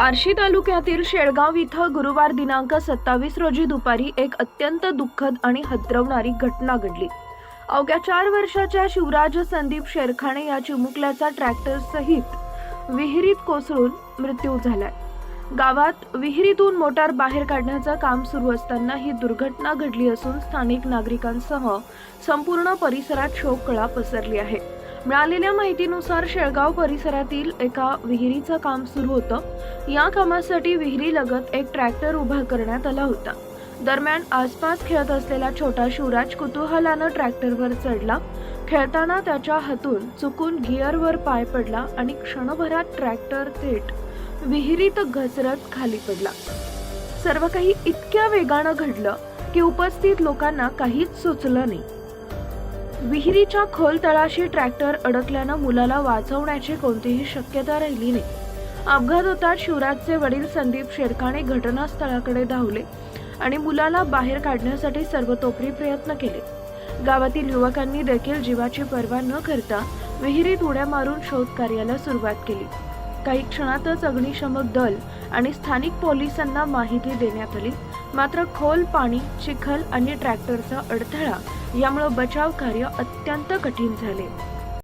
बार्शी तालुक्यातील शेळगाव इथं गुरुवार दिनांक 27 रोजी दुपारी एक अत्यंत दुःखद आणि हादरवणारी घटना घडली। अवघ्या 4 वर्षाच्या शिवराज संदीप शेरखाणे या चिमुकल्याचा ट्रॅक्टर सहित विहिरीत कोसळून मृत्यू झालाय। गावात विहिरीतून मोटार बाहेर काढण्याचं काम सुरू असताना ही दुर्घटना घडली असून स्थानिक नागरिकांसह संपूर्ण परिसरात शोककळा पसरली आहे। मिळालेल्या माहितीनुसार शेळगाव परिसरातील एका विहिरीचं काम सुरू होतं। या कामासाठी विहिरीलगत एक ट्रॅक्टर उभा करण्यात आला होता। दरम्यान आसपास खेळत असलेला छोटा शिवराज कुतूहलानं ट्रॅक्टरवर चढला। खेळताना त्याच्या हातून चुकून गिअरवर पाय पडला आणि क्षणभरात ट्रॅक्टर थेट विहिरीत घसरत खाली पडला। सर्व काही इतक्या वेगानं घडलं की उपस्थित लोकांना काहीच सुचलं नाही। विहिरीच्या खोल तळाशी ट्रॅक्टर अडकल्यानं मुलाला वाचवण्याची कोणतीही शक्यता राहिली नाही। अपघात होताच शिवराजचे वडील संदीप शेरखाणे घटनास्थळाकडे धावले आणि मुलाला बाहेर काढण्यासाठी सर्वतोपरी प्रयत्न केले। गावातील युवकांनी देखील जीवाची पर्वा न करता विहिरीत उड्या मारून शोध कार्याला सुरुवात केली। काही क्षणातच अग्निशमक दल आणि स्थानिक पोलिसांना माहिती देण्यात आली। मात्र खोल पाणी, चिखल आणि ट्रॅक्टरचा अडथळा यामुळे बचाव कार्य अत्यंत कठीण झाले।